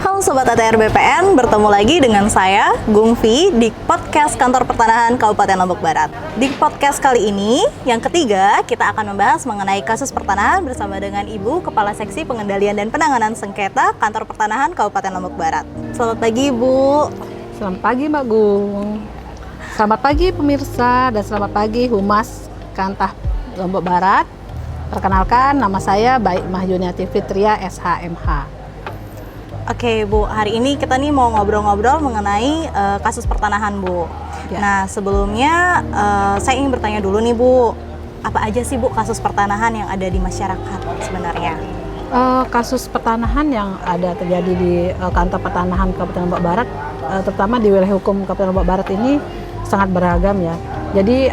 Halo Sobat ATR BPN, bertemu lagi dengan saya, Gungfi, di podcast Kantor Pertanahan Kabupaten Lombok Barat. Di podcast kali ini, yang ketiga, kita akan membahas mengenai kasus pertanahan bersama dengan Ibu Kepala Seksi Pengendalian dan Penanganan Sengketa Kantor Pertanahan Kabupaten Lombok Barat. Selamat pagi, Bu. Selamat pagi, Mbak Gung. Selamat pagi pemirsa dan selamat pagi Humas Kantah Lombok Barat. Perkenalkan, nama saya Baik Mahyuniati Fitria, SHMH. Oke Bu, hari ini kita nih mau ngobrol-ngobrol mengenai kasus pertanahan Bu. Ya. Nah sebelumnya saya ingin bertanya dulu nih Bu, apa aja sih Bu kasus pertanahan yang ada di masyarakat sebenarnya? Kasus pertanahan yang ada terjadi di Kantor Pertanahan Kabupaten Lombok Barat, terutama di wilayah hukum Kabupaten Lombok Barat ini sangat beragam ya. Jadi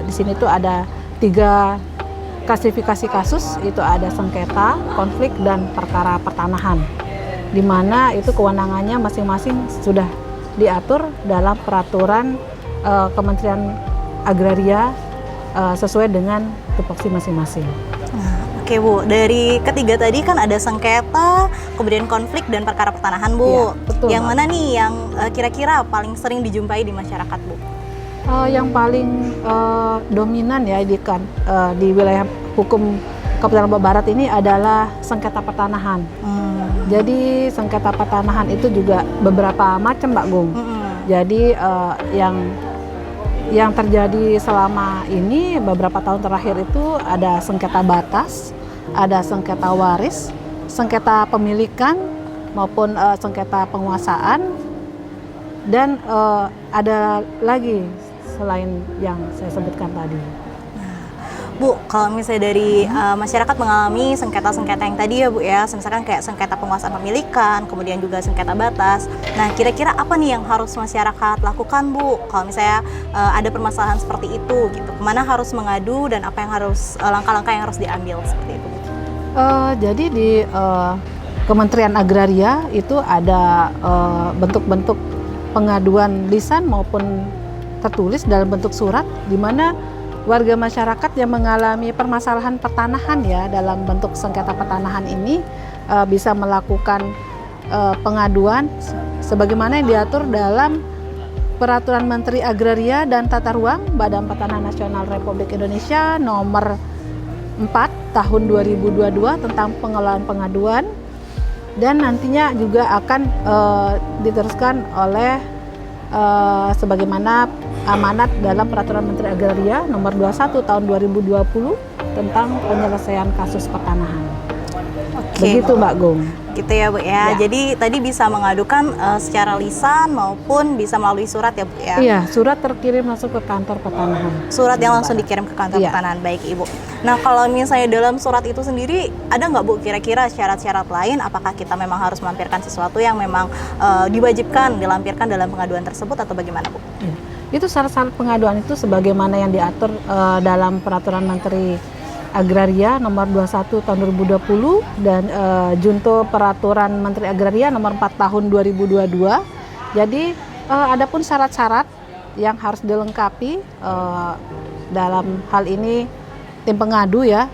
di sini tuh ada 3 klasifikasi kasus, itu ada sengketa, konflik, dan perkara pertanahan, di mana itu kewenangannya masing-masing sudah diatur dalam peraturan Kementerian Agraria sesuai dengan tupoksi masing-masing. Oke Bu, dari ketiga tadi kan ada sengketa, kemudian konflik dan perkara pertanahan Bu. Iya, betul, yang Mbak. mana nih yang kira-kira paling sering dijumpai di masyarakat Bu? Yang paling dominan ya di wilayah hukum Kabupaten Lombok Barat ini adalah sengketa pertanahan. Jadi sengketa pertanahan itu juga beberapa macam, Mbak Gung. Jadi yang terjadi selama ini beberapa tahun terakhir itu ada sengketa batas, ada sengketa waris, sengketa pemilikan maupun sengketa penguasaan, dan ada lagi selain yang saya sebutkan tadi. Bu, kalau misalnya dari masyarakat mengalami sengketa-sengketa yang tadi ya Bu ya, misalkan kayak sengketa penguasaan pemilikan, kemudian juga sengketa batas. Nah, kira-kira apa nih yang harus masyarakat lakukan Bu? Kalau misalnya ada permasalahan seperti itu gitu, kemana harus mengadu dan apa yang harus langkah-langkah yang harus diambil seperti itu Bu? Jadi di Kementerian Agraria itu ada bentuk-bentuk pengaduan lisan maupun tertulis dalam bentuk surat, di mana warga masyarakat yang mengalami permasalahan pertanahan ya dalam bentuk sengketa pertanahan ini bisa melakukan pengaduan sebagaimana yang diatur dalam Peraturan Menteri Agraria dan Tata Ruang Badan Pertanahan Nasional Republik Indonesia nomor 4 tahun 2022 tentang pengelolaan pengaduan, dan nantinya juga akan diteruskan oleh sebagaimana amanat dalam Peraturan Menteri Agraria nomor 21 tahun 2020 tentang penyelesaian kasus pertanahan. Begitu Mbak Gung. Gitu ya Bu ya. Jadi tadi bisa mengadukan secara lisan maupun bisa melalui surat ya Bu ya. Iya, surat terkirim langsung ke kantor pertanahan. Surat yang langsung dikirim ke kantor pertanahan. Baik Ibu. Nah kalau misalnya dalam surat itu sendiri ada nggak Bu kira-kira syarat-syarat lain? Apakah kita memang harus melampirkan sesuatu yang memang diwajibkan dilampirkan dalam pengaduan tersebut atau bagaimana Bu? Iya. Itu syarat-syarat pengaduan itu sebagaimana yang diatur dalam Peraturan Menteri Agraria nomor 21 tahun 2020 dan Junto Peraturan Menteri Agraria nomor 4 tahun 2022. Jadi adapun syarat-syarat yang harus dilengkapi dalam hal ini tim pengadu ya.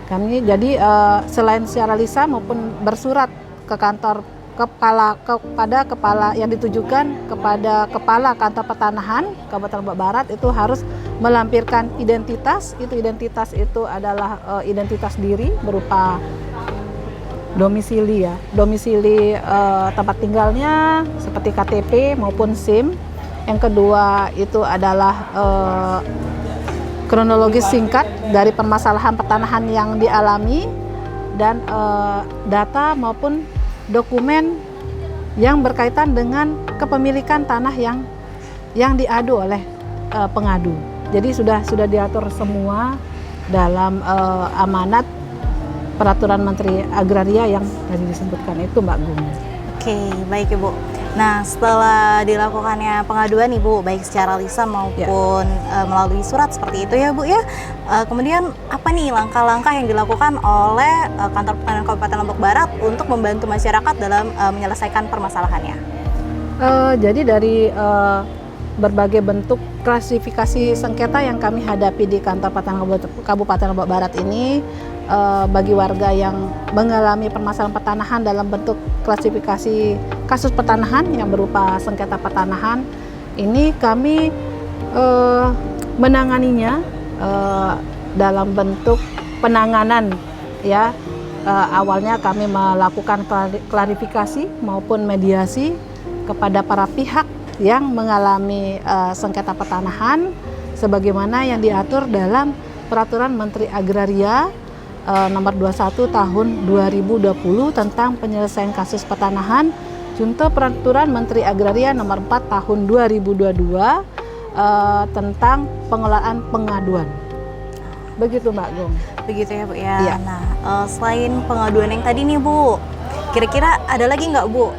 Kami jadi selain secara lisan maupun bersurat ke kantor kepada kepala yang ditujukan kepada kepala kantor pertanahan Kabupaten Lombok Barat itu harus melampirkan identitas. Identitas itu adalah identitas diri berupa domisili ya, domisili tempat tinggalnya seperti KTP maupun SIM. Yang kedua itu adalah kronologis singkat dari permasalahan pertanahan yang dialami dan data maupun dokumen yang berkaitan dengan kepemilikan tanah yang diadu oleh pengadu. Jadi sudah diatur semua dalam amanat Peraturan Menteri Agraria yang tadi disebutkan itu Mbak Gung. Oke, baik Ibu. Nah, setelah dilakukannya pengaduan Ibu, baik secara lisan maupun melalui surat seperti itu ya Bu ya. Kemudian apa nih langkah-langkah yang dilakukan oleh Kantor Pertanahan Kabupaten Lombok Barat untuk membantu masyarakat dalam menyelesaikan permasalahannya? Jadi dari berbagai bentuk klasifikasi sengketa yang kami hadapi di Kantor Pertanahan Kabupaten Lombok Barat ini, bagi warga yang mengalami permasalahan pertanahan dalam bentuk klasifikasi kasus pertanahan yang berupa sengketa pertanahan, ini kami menanganinya dalam bentuk penanganan ya. Awalnya kami melakukan klarifikasi maupun mediasi kepada para pihak yang mengalami sengketa pertanahan sebagaimana yang diatur dalam Peraturan Menteri Agraria nomor 21 tahun 2020 tentang penyelesaian kasus pertanahan, junto Peraturan Menteri Agraria nomor 4 tahun 2022 tentang pengelolaan pengaduan. Begitu Mbak Gung. Begitu ya Bu ya. Iya. Nah, selain pengaduan yang tadi nih Bu, kira-kira ada lagi nggak Bu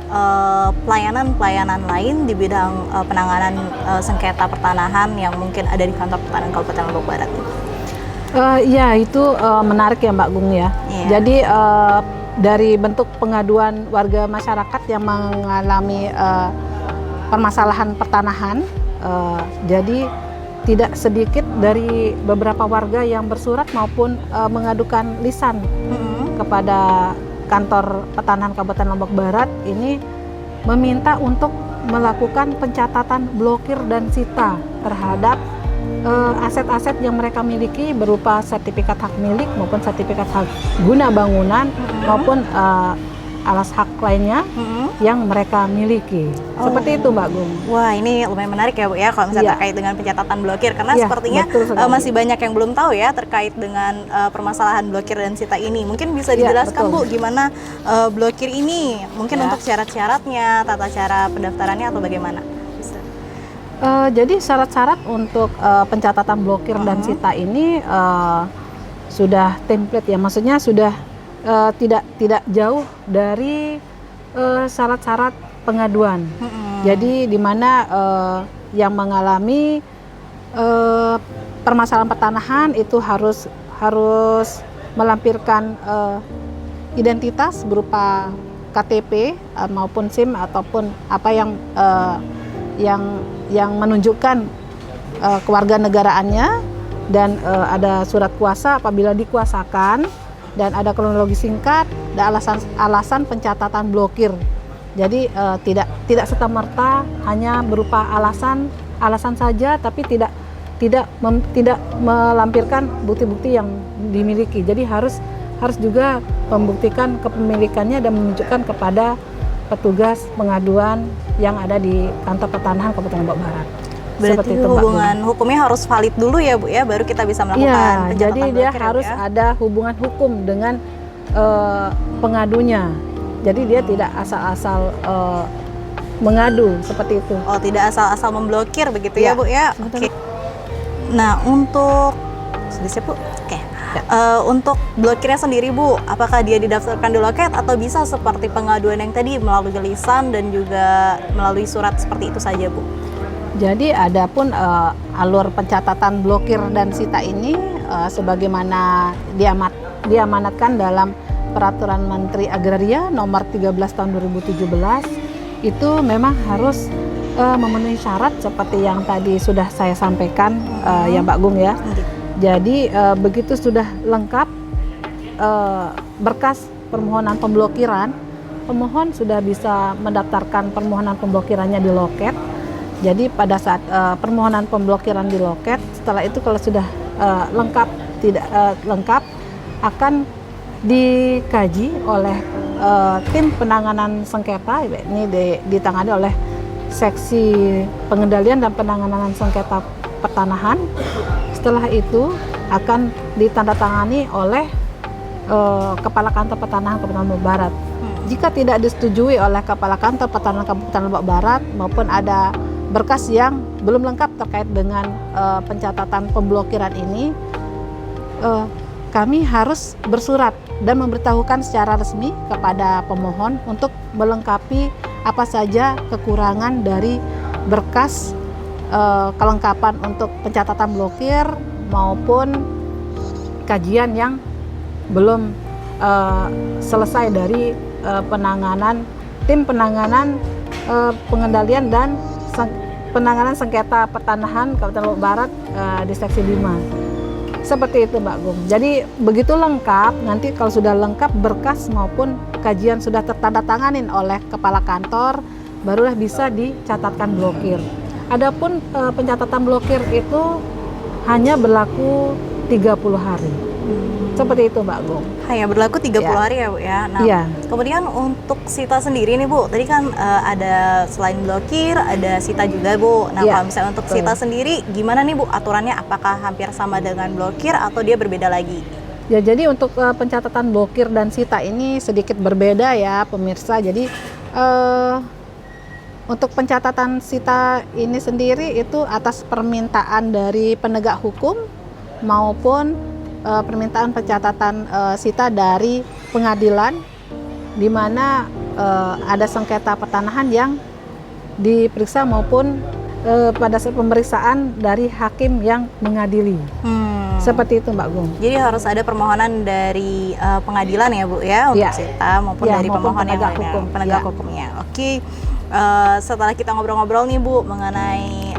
pelayanan-pelayanan lain di bidang penanganan sengketa pertanahan yang mungkin ada di kantor pertanahan Kabupaten Lombok Barat? Ya itu menarik ya Mbak Gung ya. Iya. Jadi dari bentuk pengaduan warga masyarakat yang mengalami permasalahan pertanahan, jadi tidak sedikit dari beberapa warga yang bersurat maupun mengadukan lisan kepada kantor pertanahan Kabupaten Lombok Barat ini meminta untuk melakukan pencatatan blokir dan sita terhadap aset-aset yang mereka miliki berupa sertifikat hak milik maupun sertifikat hak guna bangunan maupun alas hak lainnya yang mereka miliki. Seperti itu Mbak Gung. Wah, ini lumayan menarik ya Bu ya kalau misalnya terkait dengan pencatatan blokir, karena sepertinya masih banyak yang belum tahu ya terkait dengan permasalahan blokir dan sita ini. Mungkin bisa dijelaskan Bu gimana blokir ini, mungkin untuk syarat-syaratnya, tata cara pendaftarannya atau bagaimana? Jadi syarat-syarat untuk pencatatan blokir dan sita ini sudah template ya, maksudnya sudah tidak jauh dari syarat-syarat pengaduan. Jadi di mana yang mengalami permasalahan pertanahan itu harus melampirkan identitas berupa KTP maupun SIM ataupun apa yang menunjukkan kewarganegaraannya, dan ada surat kuasa apabila dikuasakan, dan ada kronologi singkat dan alasan pencatatan blokir. Jadi tidak serta-merta hanya berupa alasan saja, tapi tidak melampirkan bukti-bukti yang dimiliki. Jadi harus juga membuktikan kepemilikannya dan menunjukkan kepada petugas pengaduan yang ada di kantor pertanahan Kabupaten Lombok Barat. Berarti itu, hubungan hukumnya harus valid dulu ya Bu ya, baru kita bisa melakukan pencatatan jadi dia blokir, harus ada hubungan hukum dengan pengadunya. Jadi dia tidak asal-asal mengadu seperti itu. Oh, tidak asal-asal memblokir begitu ya Bu ya. Oke. Nah, untuk sudah siap Bu? Oke. Untuk blokirnya sendiri Bu, apakah dia didaftarkan di loket atau bisa seperti pengaduan yang tadi melalui lisan dan juga melalui surat seperti itu saja Bu? Jadi adapun alur pencatatan blokir dan sita ini sebagaimana diamanatkan dalam Peraturan Menteri Agraria nomor 13 tahun 2017 itu memang harus memenuhi syarat seperti yang tadi sudah saya sampaikan ya Mbak Gung ya. Jadi begitu sudah lengkap berkas permohonan pemblokiran, pemohon sudah bisa mendaftarkan permohonan pemblokirannya di loket. Jadi pada saat permohonan pemblokiran di loket, setelah itu kalau sudah lengkap akan dikaji oleh tim penanganan sengketa. Ini ditangani oleh Seksi Pengendalian dan Penanganan Sengketa Pertanahan. Setelah itu akan ditandatangani oleh Kepala Kantor Pertanahan Kabupaten Lombok Barat. Jika tidak disetujui oleh Kepala Kantor Pertanahan Kabupaten Lombok Barat maupun ada berkas yang belum lengkap terkait dengan pencatatan pemblokiran ini, kami harus bersurat dan memberitahukan secara resmi kepada pemohon untuk melengkapi apa saja kekurangan dari berkas kelengkapan untuk pencatatan blokir maupun kajian yang belum selesai dari tim penanganan pengendalian dan penanganan sengketa pertanahan Kabupaten Lombok Barat di Seksi 5. Seperti itu Mbak Gung. Jadi begitu lengkap, nanti kalau sudah lengkap berkas maupun kajian sudah tertandatanganin oleh kepala kantor, barulah bisa dicatatkan blokir. Adapun pencatatan blokir itu hanya berlaku 30 hari. Seperti itu Mbak Gung. Hanya berlaku 30 Ya. hari ya Bu ya. Nah, Iya. kemudian untuk sita sendiri nih Bu, tadi kan ada selain blokir, ada sita juga Bu. Nah, Iya, kalau misalnya untuk betul. sita sendiri, gimana nih Bu aturannya? Apakah hampir sama dengan blokir atau dia berbeda lagi? Ya, jadi untuk pencatatan blokir dan sita ini sedikit berbeda ya pemirsa. Jadi untuk pencatatan sita ini sendiri itu atas permintaan dari penegak hukum maupun permintaan pencatatan sita dari pengadilan, di mana ada sengketa pertanahan yang diperiksa maupun pada saat pemeriksaan dari hakim yang mengadili. Seperti itu Mbak Gung. Jadi harus ada permohonan dari pengadilan ya Bu ya untuk Ya. sita maupun Ya, dari maupun pemohon yang penegak lainnya, hukum. penegak Ya. hukumnya. Oke. Setelah kita ngobrol-ngobrol nih Bu mengenai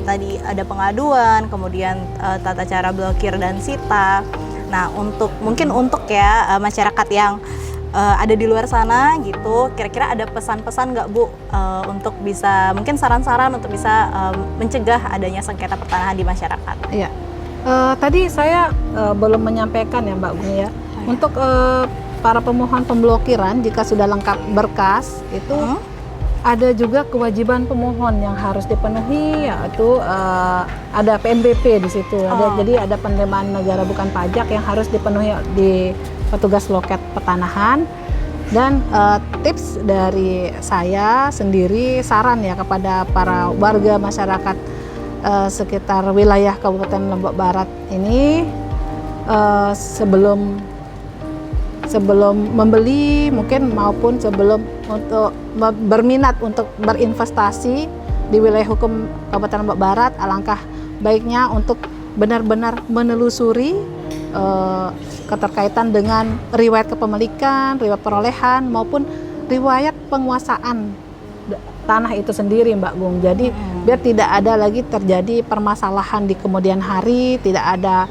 tadi ada pengaduan, kemudian tata cara blokir dan sita. Nah, mungkin untuk ya masyarakat yang ada di luar sana gitu, kira-kira ada pesan-pesan nggak Bu untuk bisa mungkin saran-saran untuk bisa mencegah adanya sengketa pertanahan di masyarakat? Iya. Tadi saya belum menyampaikan ya Mbak Gung ya. Untuk para pemohon pemblokiran jika sudah lengkap berkas itu ada juga kewajiban pemohon yang harus dipenuhi, yaitu ada PNBP di situ. Jadi ada penerimaan negara bukan pajak yang harus dipenuhi di petugas loket pertanahan. Dan tips dari saya sendiri, saran ya kepada para warga masyarakat sekitar wilayah Kabupaten Lombok Barat ini, sebelum membeli mungkin maupun sebelum untuk berminat untuk berinvestasi di wilayah hukum Kabupaten Lombok Barat, alangkah baiknya untuk benar-benar menelusuri keterkaitan dengan riwayat kepemilikan, riwayat perolehan maupun riwayat penguasaan tanah itu sendiri Mbak Gung. Jadi biar tidak ada lagi terjadi permasalahan di kemudian hari, tidak ada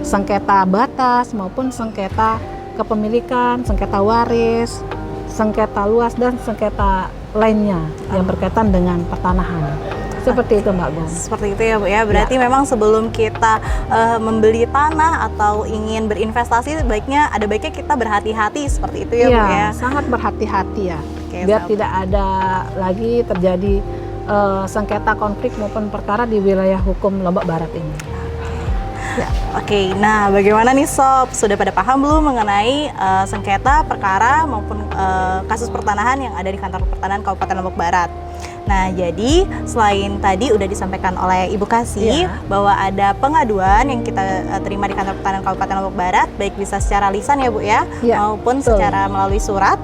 sengketa batas maupun sengketa kepemilikan, sengketa waris, sengketa luas dan sengketa lainnya yang berkaitan dengan pertanahan. Seperti itu Mbak Gung. Seperti itu ya Bu ya. Berarti memang sebelum kita membeli tanah atau ingin berinvestasi, baiknya kita berhati-hati seperti itu ya Bu ya. Sangat berhati-hati ya. Oke, Biar tidak ada lagi terjadi sengketa konflik maupun perkara di wilayah hukum Lombok Barat ini. Ya. Oke, nah bagaimana nih Sob? Sudah pada paham belum mengenai sengketa, perkara maupun kasus pertanahan yang ada di kantor pertanahan Kabupaten Lombok Barat? Nah, jadi selain tadi udah disampaikan oleh Ibu Kasih bahwa ada pengaduan yang kita terima di kantor pertanahan Kabupaten Lombok Barat, baik bisa secara lisan ya Bu ya, maupun secara melalui surat.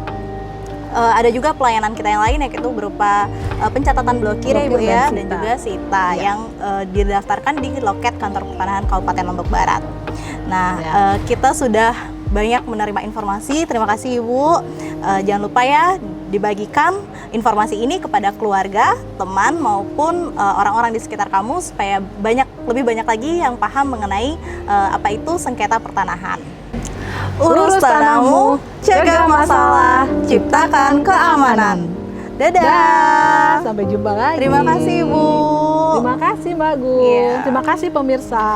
Ada juga pelayanan kita yang lain yaitu berupa pencatatan blokir ya Ibu ya, dan juga sita yang didaftarkan di loket kantor pertanahan Kabupaten Lombok Barat. Nah, kita sudah banyak menerima informasi. Terima kasih Ibu. Jangan lupa ya dibagikan informasi ini kepada keluarga, teman maupun orang-orang di sekitar kamu supaya lebih banyak lagi yang paham mengenai apa itu sengketa pertanahan. Urus tanahmu, cegah masalah, ciptakan keamanan. Dadah. Sampai jumpa lagi. Terima kasih Bu. Terima kasih Mbak Gung. Terima kasih pemirsa.